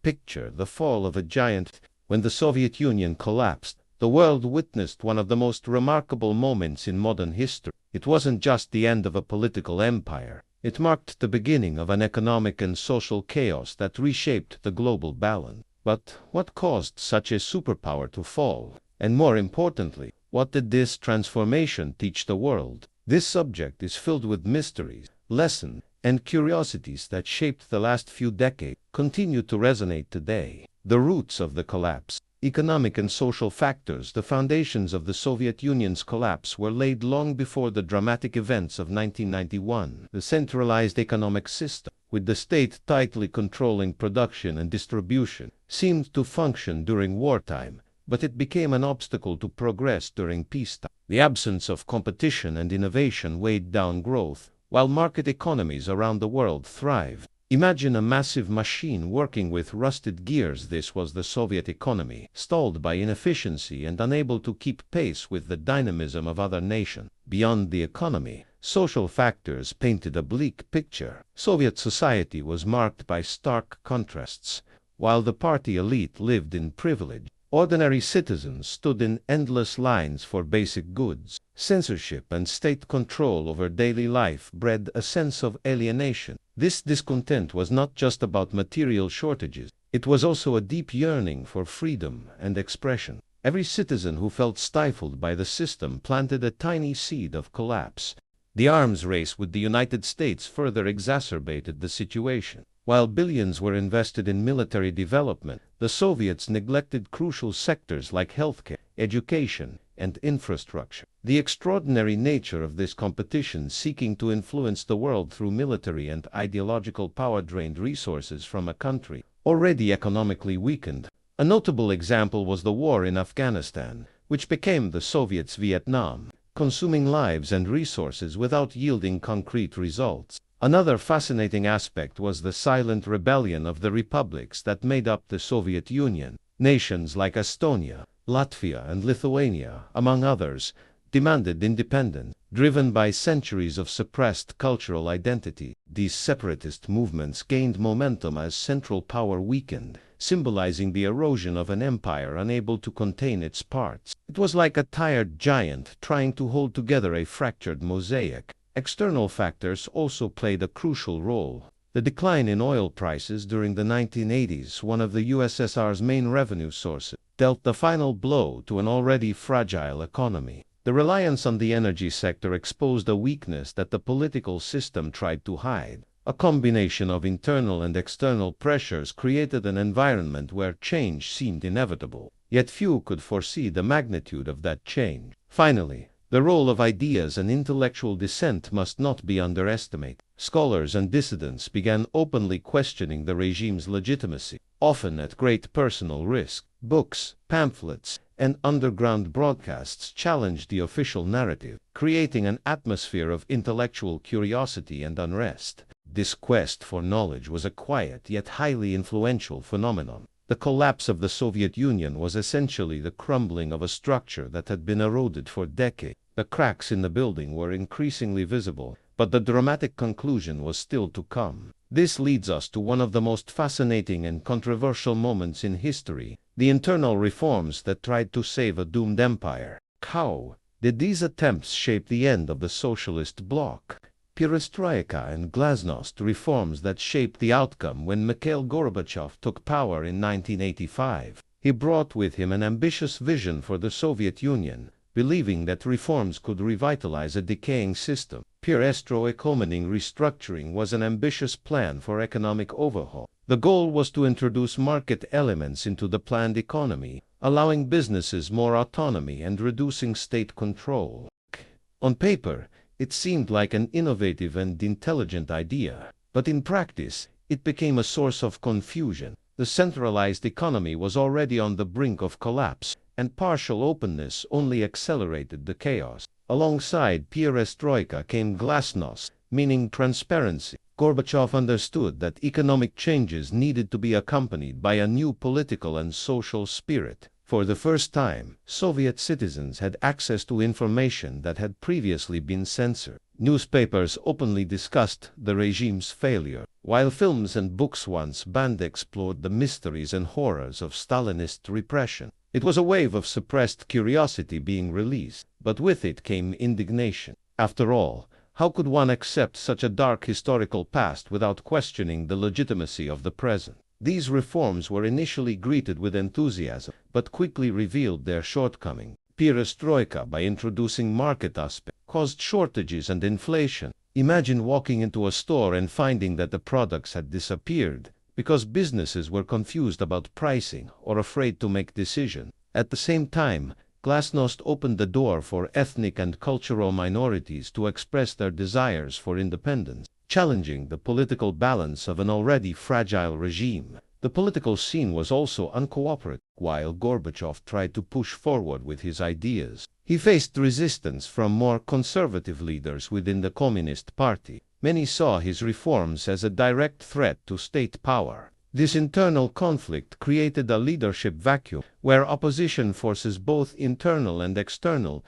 Picture the fall of a giant. When the Soviet Union collapsed, the world witnessed one of the most remarkable moments in modern history. It wasn't just the end of a political empire. It marked the beginning of an economic and social chaos that reshaped the global balance. But what caused such a superpower to fall? And more importantly, what did this transformation teach the world? This subject is filled with mysteries, lessons, and curiosities that shaped the last few decades, continue to resonate today. The roots of the collapse. Economic and social factors. The foundations of the Soviet Union's collapse were laid long before the dramatic events of 1991. The centralized economic system, with the state tightly controlling production and distribution, seemed to function during wartime, but it became an obstacle to progress during peacetime. The absence of competition and innovation weighed down growth, while market economies around the world thrived. Imagine a massive machine working with rusted gears. This was the Soviet economy, stalled by inefficiency and unable to keep pace with the dynamism of other nations. Beyond the economy, social factors painted a bleak picture. Soviet society was marked by stark contrasts. While the party elite lived in privilege, ordinary citizens stood in endless lines for basic goods. Censorship and state control over daily life bred a sense of alienation. This discontent was not just about material shortages. It was also a deep yearning for freedom and expression. Every citizen who felt stifled by the system planted a tiny seed of collapse. The arms race with the United States further exacerbated the situation. While billions were invested in military development, the Soviets neglected crucial sectors like healthcare, education, and infrastructure. The extraordinary nature of this competition seeking to influence the world through military and ideological power drained resources from a country already economically weakened. A notable example was the war in Afghanistan, which became the Soviets' Vietnam, consuming lives and resources without yielding concrete results. Another fascinating aspect was the silent rebellion of the republics that made up the Soviet Union. Nations like Estonia, Latvia, and Lithuania, among others, demanded independence, driven by centuries of suppressed cultural identity. These separatist movements gained momentum as central power weakened, symbolizing the erosion of an empire unable to contain its parts. It was like a tired giant trying to hold together a fractured mosaic. External factors also played a crucial role. The decline in oil prices during the 1980s, one of the USSR's main revenue sources, dealt the final blow to an already fragile economy. The reliance on the energy sector exposed a weakness that the political system tried to hide. A combination of internal and external pressures created an environment where change seemed inevitable. Yet few could foresee the magnitude of that change. Finally, the role of ideas and intellectual dissent must not be underestimated. Scholars and dissidents began openly questioning the regime's legitimacy, often at great personal risk. Books, pamphlets, and underground broadcasts challenged the official narrative, creating an atmosphere of intellectual curiosity and unrest. This quest for knowledge was a quiet yet highly influential phenomenon. The collapse of the Soviet Union was essentially the crumbling of a structure that had been eroded for decades. The cracks in the building were increasingly visible, but the dramatic conclusion was still to come. This leads us to one of the most fascinating and controversial moments in history, the internal reforms that tried to save a doomed empire. How did these attempts shape the end of the socialist bloc? Perestroika and glasnost reforms that shaped the outcome when Mikhail Gorbachev took power in 1985. He brought with him an ambitious vision for the Soviet Union, believing that reforms could revitalize a decaying system. Perestroika, meaning restructuring, was an ambitious plan for economic overhaul. The goal was to introduce market elements into the planned economy, allowing businesses more autonomy and reducing state control. On paper, it seemed like an innovative and intelligent idea, but in practice, it became a source of confusion. The centralized economy was already on the brink of collapse, and partial openness only accelerated the chaos. Alongside perestroika came glasnost, meaning transparency. Gorbachev understood that economic changes needed to be accompanied by a new political and social spirit. For the first time, Soviet citizens had access to information that had previously been censored. Newspapers openly discussed the regime's failure, while films and books once banned explored the mysteries and horrors of Stalinist repression. It was a wave of suppressed curiosity being released, but with it came indignation. After all, how could one accept such a dark historical past without questioning the legitimacy of the present? These reforms were initially greeted with enthusiasm, but quickly revealed their shortcomings. Perestroika, by introducing market aspects, caused shortages and inflation. Imagine walking into a store and finding that the products had disappeared because businesses were confused about pricing or afraid to make decisions. At the same time, Glasnost opened the door for ethnic and cultural minorities to express their desires for independence, challenging the political balance of an already fragile regime. The political scene was also uncooperative. While Gorbachev tried to push forward with his ideas, he faced resistance from more conservative leaders within the Communist Party. Many saw his reforms as a direct threat to state power. This internal conflict created a leadership vacuum, where opposition forces, both internal and external,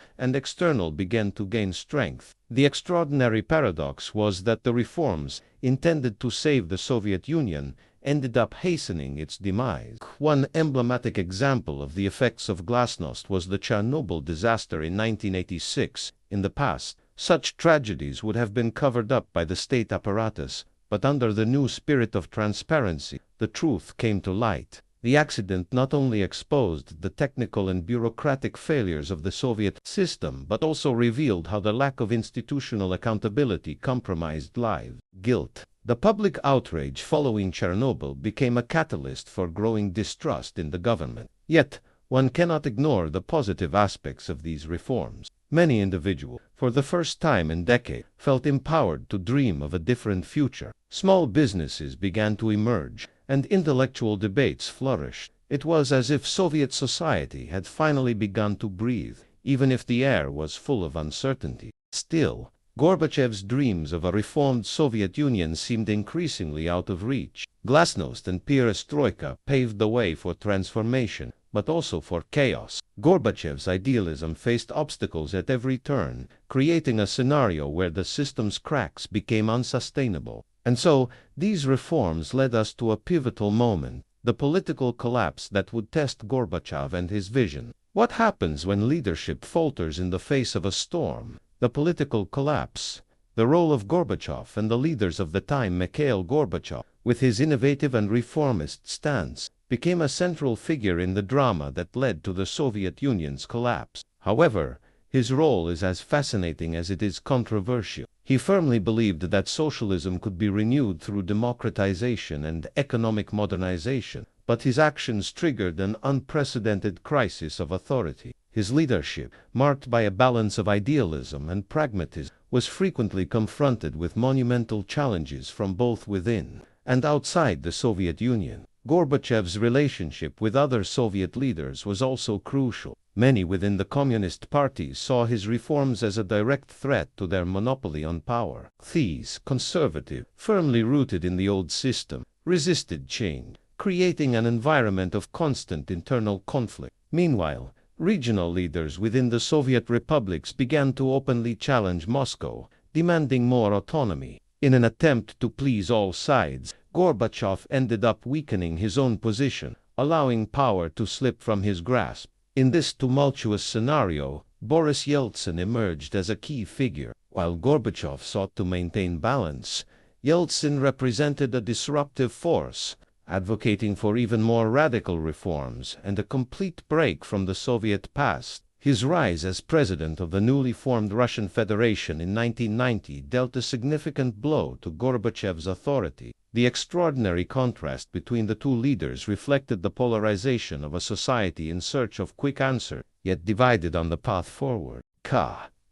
began to gain strength. The extraordinary paradox was that the reforms, intended to save the Soviet Union, ended up hastening its demise. One emblematic example of the effects of Glasnost was the Chernobyl disaster in 1986. In the past, such tragedies would have been covered up by the state apparatus, but under the new spirit of transparency, the truth came to light. The accident not only exposed the technical and bureaucratic failures of the Soviet system, but also revealed how the lack of institutional accountability compromised lives. Guilt. The public outrage following Chernobyl became a catalyst for growing distrust in the government. Yet, one cannot ignore the positive aspects of these reforms. Many individuals, for the first time in decades, felt empowered to dream of a different future. Small businesses began to emerge, and intellectual debates flourished. It was as if Soviet society had finally begun to breathe, even if the air was full of uncertainty. Still, Gorbachev's dreams of a reformed Soviet Union seemed increasingly out of reach. Glasnost and Perestroika paved the way for transformation, but also for chaos. Gorbachev's idealism faced obstacles at every turn, creating a scenario where the system's cracks became unsustainable. And so, these reforms led us to a pivotal moment, the political collapse that would test Gorbachev and his vision. What happens when leadership falters in the face of a storm? The political collapse. The role of Gorbachev and the leaders of the time, Mikhail Gorbachev, with his innovative and reformist stance, became a central figure in the drama that led to the Soviet Union's collapse. However, his role is as fascinating as it is controversial. He firmly believed that socialism could be renewed through democratization and economic modernization, but his actions triggered an unprecedented crisis of authority. His leadership, marked by a balance of idealism and pragmatism, was frequently confronted with monumental challenges from both within and outside the Soviet Union. Gorbachev's relationship with other Soviet leaders was also crucial. Many within the Communist Party saw his reforms as a direct threat to their monopoly on power. These, conservative, firmly rooted in the old system, resisted change, creating an environment of constant internal conflict. Meanwhile, regional leaders within the Soviet republics began to openly challenge Moscow, demanding more autonomy. In an attempt to please all sides, Gorbachev ended up weakening his own position, allowing power to slip from his grasp. In this tumultuous scenario, Boris Yeltsin emerged as a key figure. While Gorbachev sought to maintain balance, Yeltsin represented a disruptive force, advocating for even more radical reforms and a complete break from the Soviet past. His rise as president of the newly formed Russian Federation in 1990 dealt a significant blow to Gorbachev's authority. The extraordinary contrast between the two leaders reflected the polarization of a society in search of quick answers, yet divided on the path forward.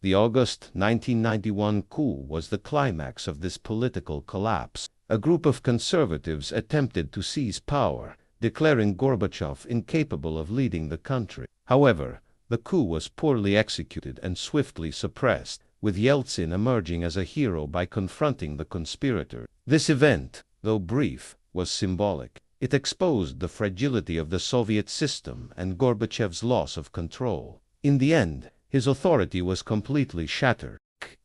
The August 1991 coup was the climax of this political collapse. A group of conservatives attempted to seize power, declaring Gorbachev incapable of leading the country. However, the coup was poorly executed and swiftly suppressed, with Yeltsin emerging as a hero by confronting the conspirators. This event, though brief, was symbolic. It exposed the fragility of the Soviet system and Gorbachev's loss of control. In the end, his authority was completely shattered.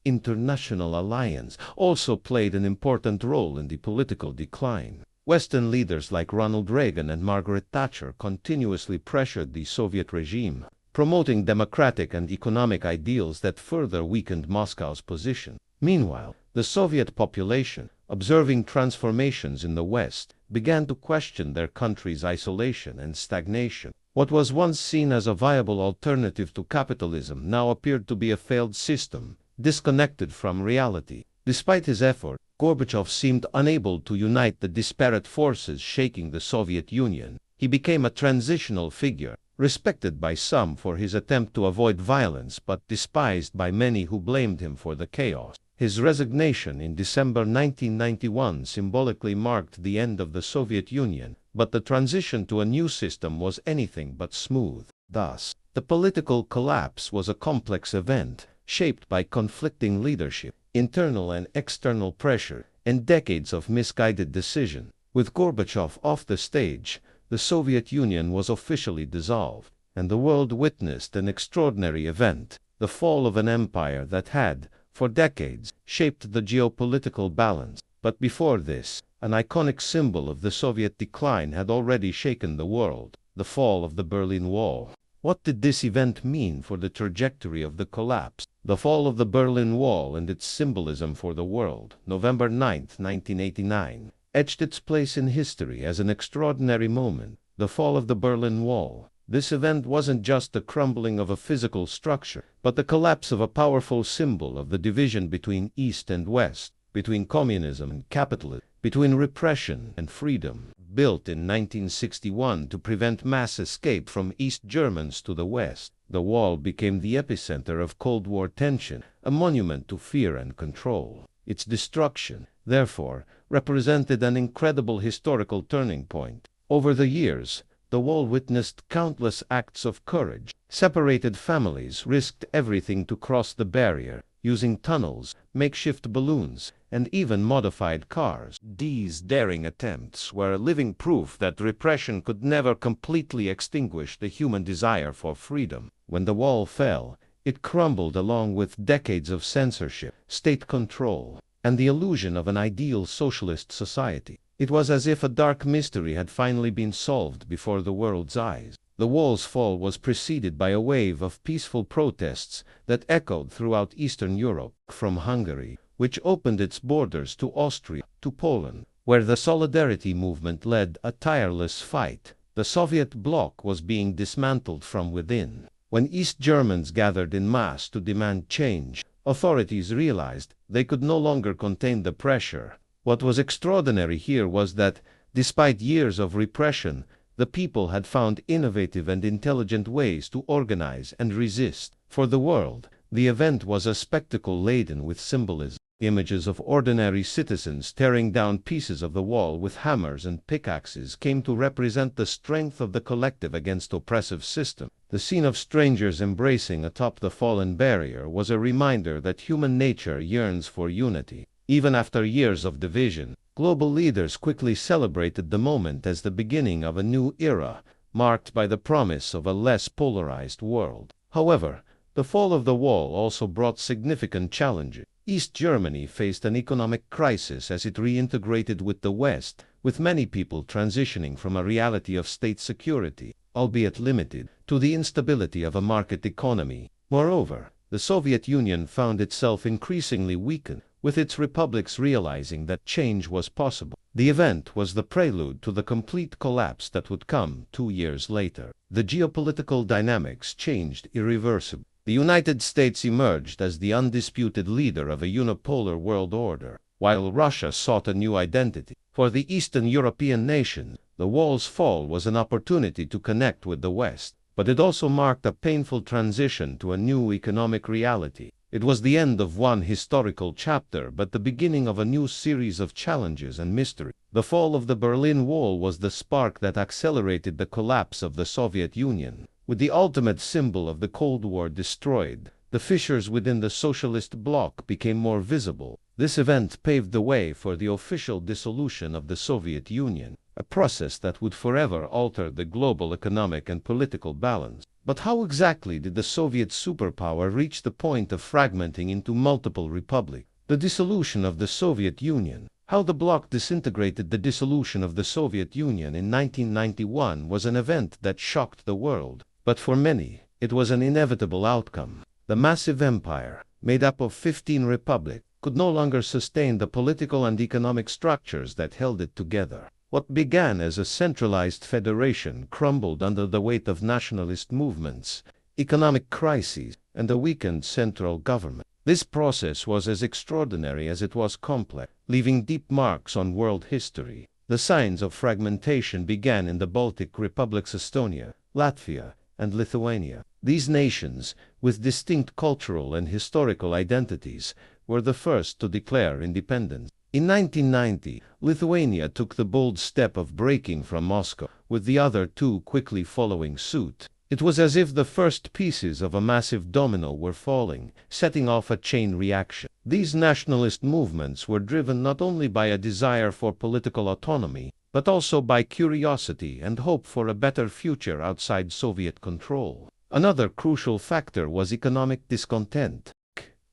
international alliance, also played an important role in the political decline. Western leaders like Ronald Reagan and Margaret Thatcher continuously pressured the Soviet regime, promoting democratic and economic ideals that further weakened Moscow's position. Meanwhile, the Soviet population, observing transformations in the West, began to question their country's isolation and stagnation. What was once seen as a viable alternative to capitalism now appeared to be a failed system, disconnected from reality. Despite his effort, Gorbachev seemed unable to unite the disparate forces shaking the Soviet Union. He became a transitional figure, respected by some for his attempt to avoid violence but despised by many who blamed him for the chaos. His resignation in December 1991 symbolically marked the end of the Soviet Union, but the transition to a new system was anything but smooth. Thus, the political collapse was a complex event, shaped by conflicting leadership, internal and external pressure, and decades of misguided decision. With Gorbachev off the stage, the Soviet Union was officially dissolved, and the world witnessed an extraordinary event, the fall of an empire that had, for decades, shaped the geopolitical balance. But before this, an iconic symbol of the Soviet decline had already shaken the world: the fall of the Berlin Wall. What did this event mean for the trajectory of the collapse? The fall of the Berlin Wall and its symbolism for the world, November 9, 1989, etched its place in history as an extraordinary moment. The fall of the Berlin Wall. This event wasn't just the crumbling of a physical structure, but the collapse of a powerful symbol of the division between East and West, between communism and capitalism, between repression and freedom. Built in 1961 to prevent mass escape from East Germans to the West, the wall became the epicenter of Cold War tension, a monument to fear and control. Its destruction, therefore, represented an incredible historical turning point. Over the years, the wall witnessed countless acts of courage. Separated families risked everything to cross the barrier, using tunnels, makeshift balloons, and even modified cars. These daring attempts were living proof that repression could never completely extinguish the human desire for freedom. When the wall fell, it crumbled along with decades of censorship, state control, and the illusion of an ideal socialist society. It was as if a dark mystery had finally been solved before the world's eyes. The wall's fall was preceded by a wave of peaceful protests that echoed throughout Eastern Europe, from Hungary, which opened its borders to Austria, to Poland, where the Solidarity movement led a tireless fight. The Soviet bloc was being dismantled from within. When East Germans gathered in mass to demand change, authorities realized they could no longer contain the pressure. What was extraordinary here was that, despite years of repression, the people had found innovative and intelligent ways to organize and resist. For the world, the event was a spectacle laden with symbolism. Images of ordinary citizens tearing down pieces of the wall with hammers and pickaxes came to represent the strength of the collective against oppressive system. The scene of strangers embracing atop the fallen barrier was a reminder that human nature yearns for unity. Even after years of division, global leaders quickly celebrated the moment as the beginning of a new era, marked by the promise of a less polarized world. However, the fall of the wall also brought significant challenges. East Germany faced an economic crisis as it reintegrated with the West, with many people transitioning from a reality of state security, albeit limited, to the instability of a market economy. Moreover, the Soviet Union found itself increasingly weakened, with its republics realizing that change was possible. The event was the prelude to the complete collapse that would come 2 years later. The geopolitical dynamics changed irreversibly. The United States emerged as the undisputed leader of a unipolar world order, while Russia sought a new identity. For the Eastern European nations, the wall's fall was an opportunity to connect with the West, but it also marked a painful transition to a new economic reality. It was the end of one historical chapter but the beginning of a new series of challenges and mystery. The fall of the Berlin Wall was the spark that accelerated the collapse of the Soviet Union. With the ultimate symbol of the Cold War destroyed, the fissures within the socialist bloc became more visible. This event paved the way for the official dissolution of the Soviet Union, a process that would forever alter the global economic and political balance. But how exactly did the Soviet superpower reach the point of fragmenting into multiple republics? The dissolution of the Soviet Union. How the bloc disintegrated. The dissolution of the Soviet Union in 1991 was an event that shocked the world. But for many, it was an inevitable outcome. The massive empire, made up of 15 republics, could no longer sustain the political and economic structures that held it together. What began as a centralized federation crumbled under the weight of nationalist movements, economic crises, and a weakened central government. This process was as extraordinary as it was complex, leaving deep marks on world history. The signs of fragmentation began in the Baltic republics Estonia, Latvia, and Lithuania. These nations, with distinct cultural and historical identities, were the first to declare independence. In 1990, Lithuania took the bold step of breaking from Moscow, with the other two quickly following suit. It was as if the first pieces of a massive domino were falling, setting off a chain reaction. These nationalist movements were driven not only by a desire for political autonomy, but also by curiosity and hope for a better future outside Soviet control. Another crucial factor was economic discontent.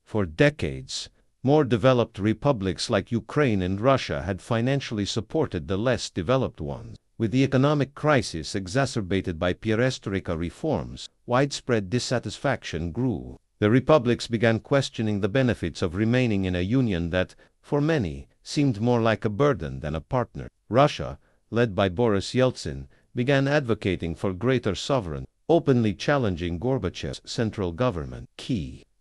For decades, more developed republics like Ukraine and Russia had financially supported the less developed ones. With the economic crisis exacerbated by perestroika reforms, widespread dissatisfaction grew. The republics began questioning the benefits of remaining in a union that, for many, seemed more like a burden than a partner. Russia, led by Boris Yeltsin, began advocating for greater sovereignty, openly challenging Gorbachev's central government.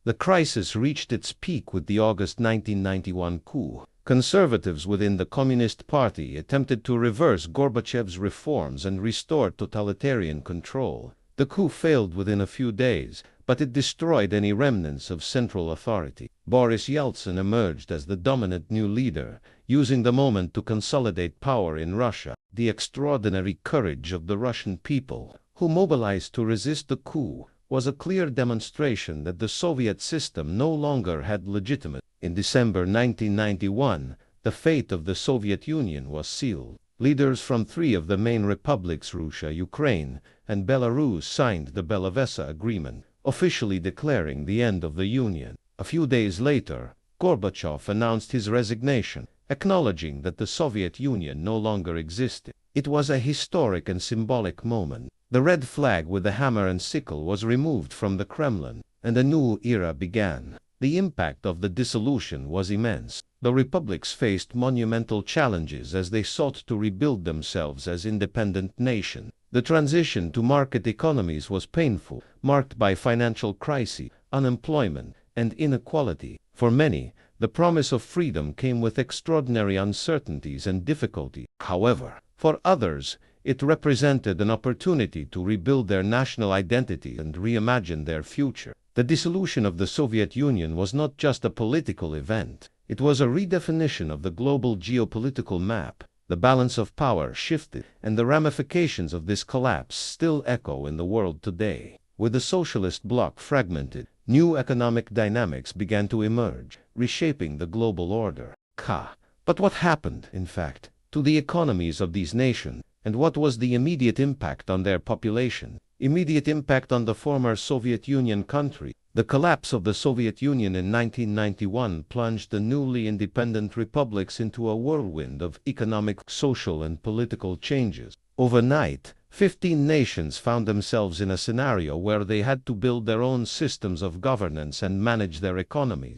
The crisis reached its peak with the August 1991 coup. Conservatives within the Communist Party attempted to reverse Gorbachev's reforms and restore totalitarian control. The coup failed within a few days, but it destroyed any remnants of central authority. Boris Yeltsin emerged as the dominant new leader, using the moment to consolidate power in Russia. The extraordinary courage of the Russian people, who mobilized to resist the coup, was a clear demonstration that the Soviet system no longer had legitimacy. In December 1991, the fate of the Soviet Union was sealed. Leaders from three of the main republics, Russia, Ukraine, and Belarus, signed the Beloveso Agreement, officially declaring the end of the Union. A few days later, Gorbachev announced his resignation, acknowledging that the Soviet Union no longer existed. It was a historic and symbolic moment. The red flag with the hammer and sickle was removed from the Kremlin, and a new era began. The impact of the dissolution was immense. The republics faced monumental challenges as they sought to rebuild themselves as independent nations. The transition to market economies was painful, marked by financial crises, unemployment, and inequality. For many, the promise of freedom came with extraordinary uncertainties and difficulty. However, for others, it represented an opportunity to rebuild their national identity and reimagine their future. The dissolution of the Soviet Union was not just a political event. It was a redefinition of the global geopolitical map. The balance of power shifted, and the ramifications of this collapse still echo in the world today. With the socialist bloc fragmented, new economic dynamics began to emerge, reshaping the global order. But what happened, in fact, to the economies of these nations, and what was the immediate impact on their population? Immediate impact on the former Soviet Union country. The collapse of the Soviet Union in 1991 plunged the newly independent republics into a whirlwind of economic, social, and political changes. Overnight, 15 nations found themselves in a scenario where they had to build their own systems of governance and manage their economies.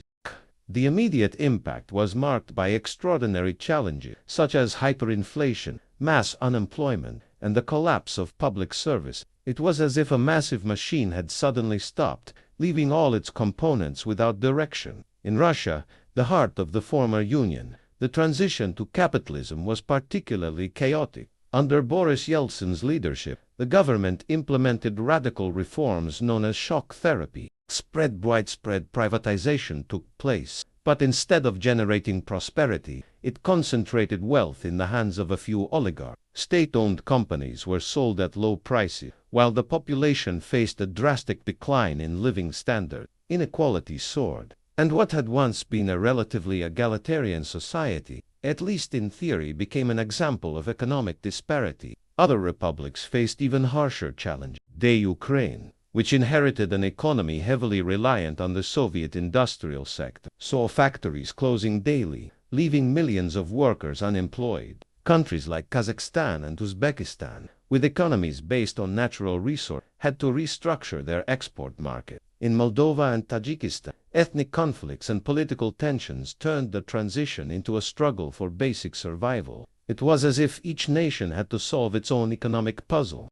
The immediate impact was marked by extraordinary challenges, such as hyperinflation, mass unemployment, and the collapse of public service. It was as if a massive machine had suddenly stopped, leaving all its components without direction. In Russia, the heart of the former Union, the transition to capitalism was particularly chaotic. Under Boris Yeltsin's leadership, the government implemented radical reforms known as shock therapy. Widespread privatization took place, but instead of generating prosperity, it concentrated wealth in the hands of a few oligarchs. State-owned companies were sold at low prices, while the population faced a drastic decline in living standards. Inequality soared, and what had once been a relatively egalitarian society, at least in theory, became an example of economic disparity. Other republics faced even harsher challenges. Ukraine, which inherited an economy heavily reliant on the Soviet industrial sector, saw factories closing daily, leaving millions of workers unemployed. Countries like Kazakhstan and Uzbekistan, with economies based on natural resources, had to restructure their export market. In Moldova and Tajikistan, ethnic conflicts and political tensions turned the transition into a struggle for basic survival. It was as if each nation had to solve its own economic puzzle.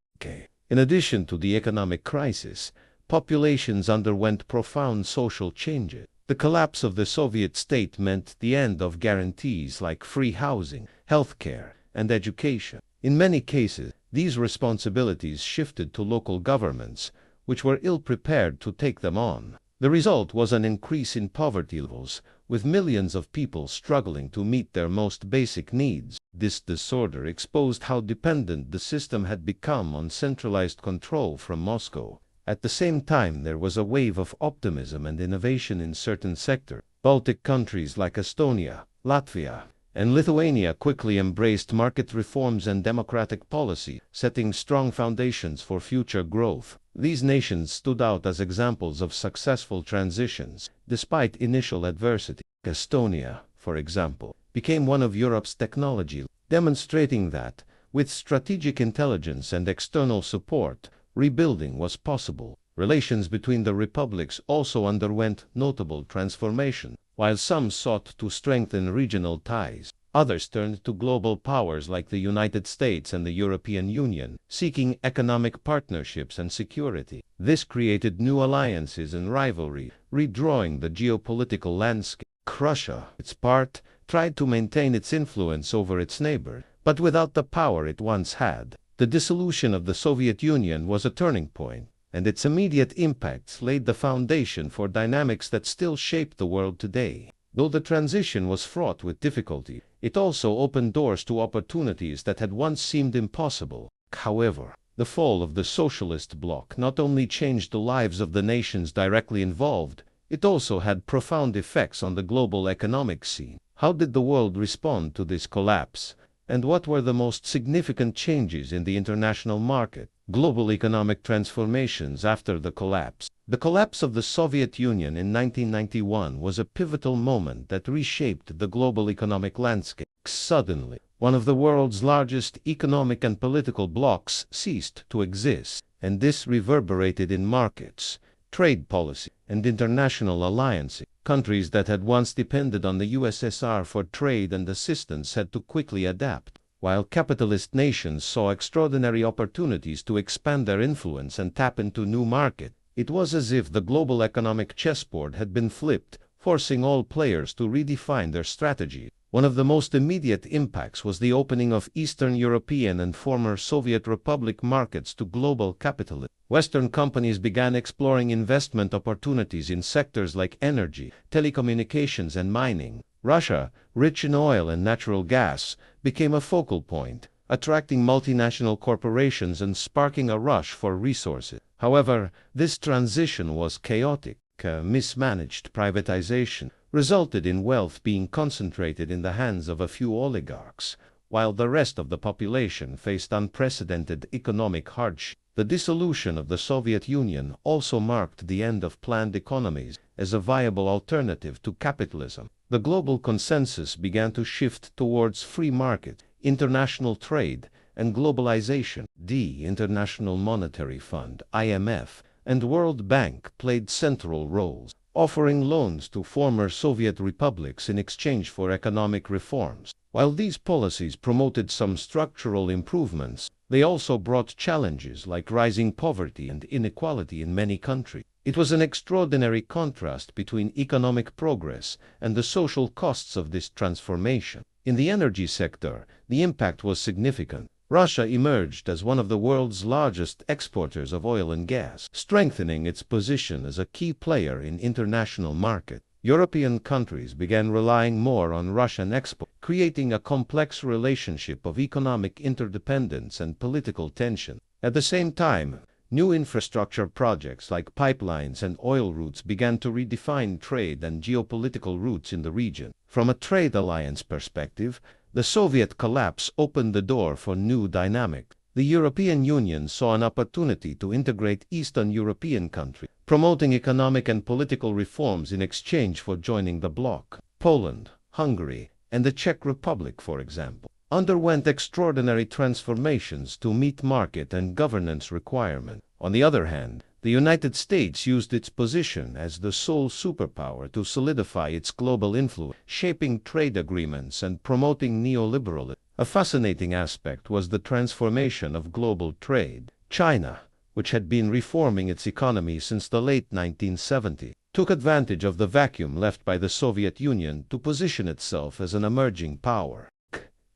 In addition to the economic crisis, populations underwent profound social changes. The collapse of the Soviet state meant the end of guarantees like free housing, healthcare, and education. In many cases, these responsibilities shifted to local governments, which were ill-prepared to take them on. The result was an increase in poverty levels, with millions of people struggling to meet their most basic needs. This disorder exposed how dependent the system had become on centralized control from Moscow. At the same time, there was a wave of optimism and innovation in certain sectors. Baltic countries like Estonia, Latvia, and Lithuania quickly embraced market reforms and democratic policy, setting strong foundations for future growth. These nations stood out as examples of successful transitions, despite initial adversity. Estonia, for example, became one of Europe's technology, demonstrating that, with strategic intelligence and external support, rebuilding was possible. Relations between the republics also underwent notable transformation. While some sought to strengthen regional ties, others turned to global powers like the United States and the European Union, seeking economic partnerships and security. This created new alliances and rivalry, redrawing the geopolitical landscape. Russia, its part, tried to maintain its influence over its neighbor, but without the power it once had. The dissolution of the Soviet Union was a turning point, and its immediate impacts laid the foundation for dynamics that still shape the world today. Though the transition was fraught with difficulty, it also opened doors to opportunities that had once seemed impossible. However, the fall of the socialist bloc not only changed the lives of the nations directly involved, it also had profound effects on the global economic scene. How did the world respond to this collapse? And what were the most significant changes in the international market? Global economic transformations after the collapse. The collapse of the Soviet Union in 1991 was a pivotal moment that reshaped the global economic landscape. Suddenly, one of the world's largest economic and political blocs ceased to exist, and this reverberated in markets, trade policy, and international alliances. Countries that had once depended on the USSR for trade and assistance had to quickly adapt, while capitalist nations saw extraordinary opportunities to expand their influence and tap into new markets. It was as if the global economic chessboard had been flipped, forcing all players to redefine their strategy. One of the most immediate impacts was the opening of Eastern European and former Soviet Republic markets to global capitalism. Western companies began exploring investment opportunities in sectors like energy, telecommunications, and mining. Russia, rich in oil and natural gas, became a focal point, attracting multinational corporations and sparking a rush for resources. However, this transition was chaotic. Mismanaged privatization resulted in wealth being concentrated in the hands of a few oligarchs, while the rest of the population faced unprecedented economic hardship. The dissolution of the Soviet Union also marked the end of planned economies as a viable alternative to capitalism. The global consensus began to shift towards free market, international trade, and globalization. The International Monetary Fund, IMF, and World Bank played central roles, offering loans to former Soviet republics in exchange for economic reforms. While these policies promoted some structural improvements, they also brought challenges like rising poverty and inequality in many countries. It was an extraordinary contrast between economic progress and the social costs of this transformation. In the energy sector, the impact was significant. Russia emerged as one of the world's largest exporters of oil and gas, strengthening its position as a key player in international markets. European countries began relying more on Russian exports, creating a complex relationship of economic interdependence and political tension. At the same time, new infrastructure projects like pipelines and oil routes began to redefine trade and geopolitical routes in the region. From a trade alliance perspective, the Soviet collapse opened the door for new dynamics. the European Union saw an opportunity to integrate Eastern European countries, promoting economic and political reforms in exchange for joining the bloc. Poland, Hungary, and the Czech Republic, for example, underwent extraordinary transformations to meet market and governance requirements. On the other hand, the United States used its position as the sole superpower to solidify its global influence, shaping trade agreements and promoting neoliberalism. A fascinating aspect was the transformation of global trade. China, which had been reforming its economy since the late 1970s, took advantage of the vacuum left by the Soviet Union to position itself as an emerging power.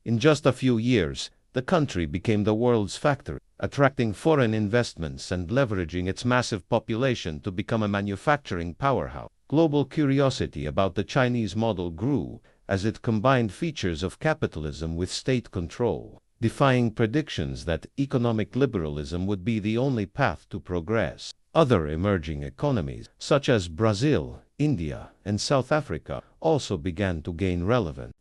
In just a few years, the country became the world's factory, attracting foreign investments and leveraging its massive population to become a manufacturing powerhouse. Global curiosity about the Chinese model grew as it combined features of capitalism with state control, defying predictions that economic liberalism would be the only path to progress. Other emerging economies, such as Brazil, India, and South Africa, also began to gain relevance.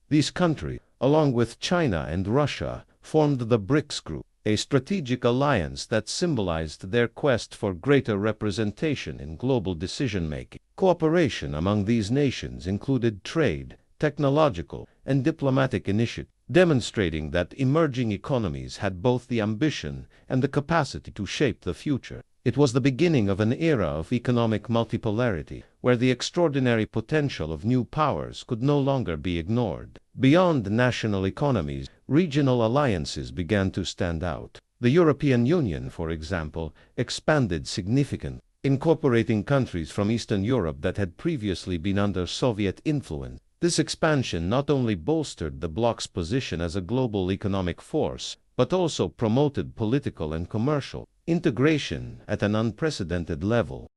These countries, along with China and Russia, formed the BRICS Group, a strategic alliance that symbolized their quest for greater representation in global decision-making. Cooperation among these nations included trade, technological, and diplomatic initiatives, demonstrating that emerging economies had both the ambition and the capacity to shape the future. It was the beginning of an era of economic multipolarity, where the extraordinary potential of new powers could no longer be ignored. Beyond national economies, regional alliances began to stand out. The European Union, for example, expanded significantly, incorporating countries from Eastern Europe that had previously been under Soviet influence. This expansion not only bolstered the bloc's position as a global economic force, but also promoted political and commercial integration at an unprecedented level.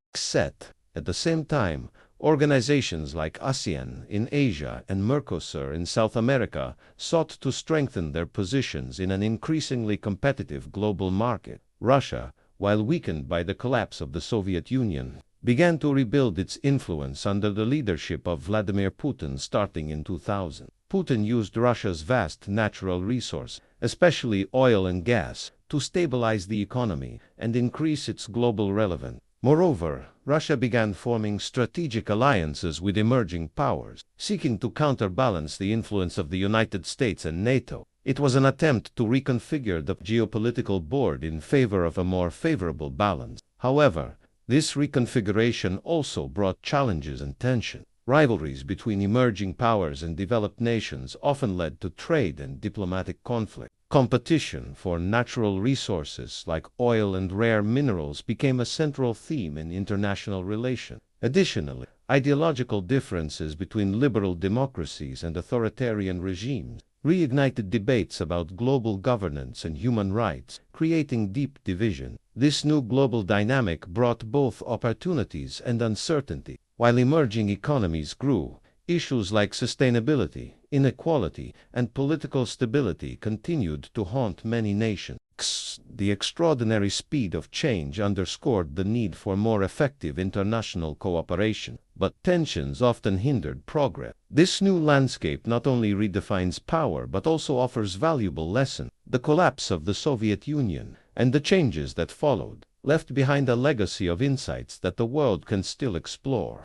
At the same time, organizations like ASEAN in Asia and Mercosur in South America sought to strengthen their positions in an increasingly competitive global market. Russia, while weakened by the collapse of the Soviet Union, began to rebuild its influence under the leadership of Vladimir Putin starting in 2000. Putin used Russia's vast natural resources, especially oil and gas, to stabilize the economy and increase its global relevance. Moreover, Russia began forming strategic alliances with emerging powers, seeking to counterbalance the influence of the United States and NATO. It was an attempt to reconfigure the geopolitical board in favor of a more favorable balance. However, this reconfiguration also brought challenges and tension. Rivalries between emerging powers and developed nations often led to trade and diplomatic conflict. Competition for natural resources like oil and rare minerals became a central theme in international relations. Additionally, ideological differences between liberal democracies and authoritarian regimes reignited debates about global governance and human rights, creating deep division. This new global dynamic brought both opportunities and uncertainty. While emerging economies grew, issues like sustainability, inequality, and political stability continued to haunt many nations. The extraordinary speed of change underscored the need for more effective international cooperation, but tensions often hindered progress. This new landscape not only redefines power but also offers valuable lessons. The collapse of the Soviet Union and the changes that followed left behind a legacy of insights that the world can still explore.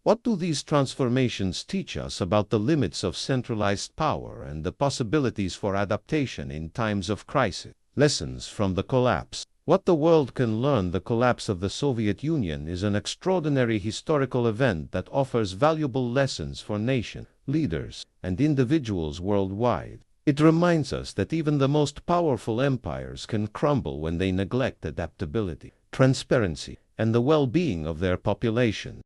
What do these transformations teach us about the limits of centralized power and the possibilities for adaptation in times of crisis? Lessons from the collapse. What the world can learn. The collapse of the Soviet Union is an extraordinary historical event that offers valuable lessons for nations, leaders, and individuals worldwide. It reminds us that even the most powerful empires can crumble when they neglect adaptability, transparency, and the well-being of their population.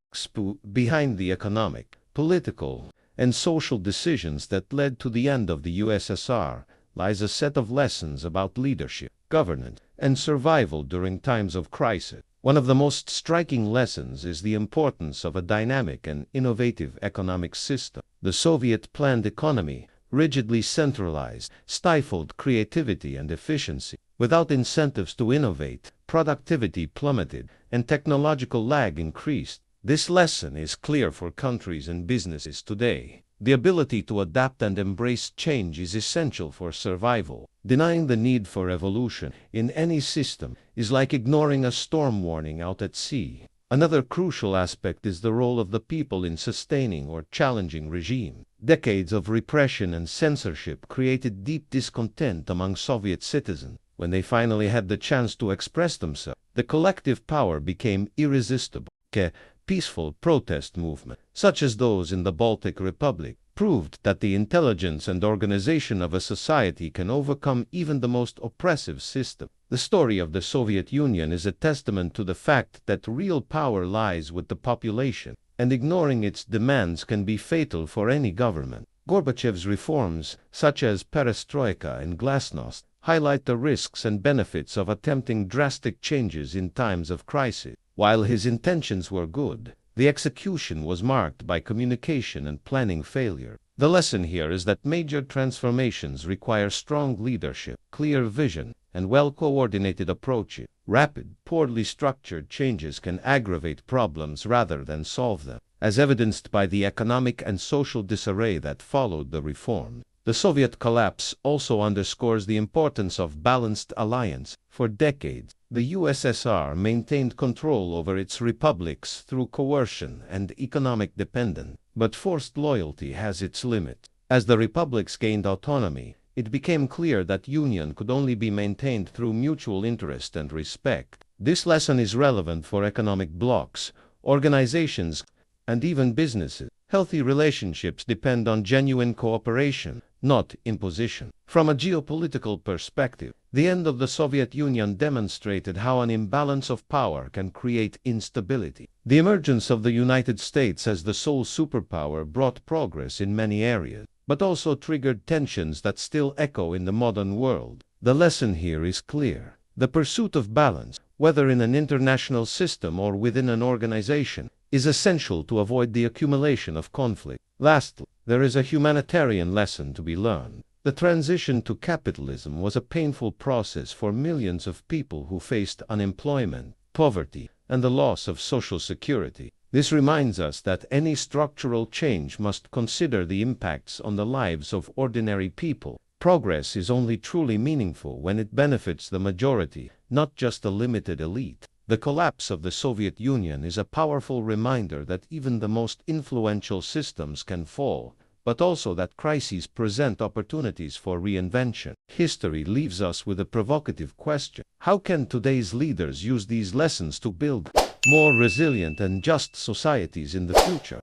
Behind the economic, political, and social decisions that led to the end of the USSR lies a set of lessons about leadership, governance, and survival during times of crisis. One of the most striking lessons is the importance of a dynamic and innovative economic system. The Soviet-planned economy, rigidly centralized, stifled creativity and efficiency. Without incentives to innovate, productivity plummeted, and technological lag increased. This lesson is clear for countries and businesses today. The ability to adapt and embrace change is essential for survival. Denying the need for evolution in any system is like ignoring a storm warning out at sea. Another crucial aspect is the role of the people in sustaining or challenging regime. Decades of repression and censorship created deep discontent among Soviet citizens. When they finally had the chance to express themselves, the collective power became irresistible. Peaceful protest movements, such as those in the Baltic Republic, proved that the intelligence and organization of a society can overcome even the most oppressive system. The story of the Soviet Union is a testament to the fact that real power lies with the population, and ignoring its demands can be fatal for any government. Gorbachev's reforms, such as perestroika and glasnost, highlight the risks and benefits of attempting drastic changes in times of crisis. While his intentions were good, the execution was marked by communication and planning failure. The lesson here is that major transformations require strong leadership, clear vision, and well-coordinated approaches. Rapid, poorly structured changes can aggravate problems rather than solve them, as evidenced by the economic and social disarray that followed the reform. The Soviet collapse also underscores the importance of balanced alliance. For decades, the USSR maintained control over its republics through coercion and economic dependence, but forced loyalty has its limits. As the republics gained autonomy, it became clear that union could only be maintained through mutual interest and respect. This lesson is relevant for economic blocs, organizations, and even businesses. Healthy relationships depend on genuine cooperation, not imposition. From a geopolitical perspective, the end of the Soviet Union demonstrated how an imbalance of power can create instability. The emergence of the United States as the sole superpower brought progress in many areas, but also triggered tensions that still echo in the modern world. The lesson here is clear. The pursuit of balance, whether in an international system or within an organization, is essential to avoid the accumulation of conflict. Lastly, there is a humanitarian lesson to be learned. The transition to capitalism was a painful process for millions of people who faced unemployment, poverty, and the loss of social security. This reminds us that any structural change must consider the impacts on the lives of ordinary people. Progress is only truly meaningful when it benefits the majority, not just a limited elite. The collapse of the Soviet Union is a powerful reminder that even the most influential systems can fall, but also that crises present opportunities for reinvention. History leaves us with a provocative question. How can today's leaders use these lessons to build more resilient and just societies in the future?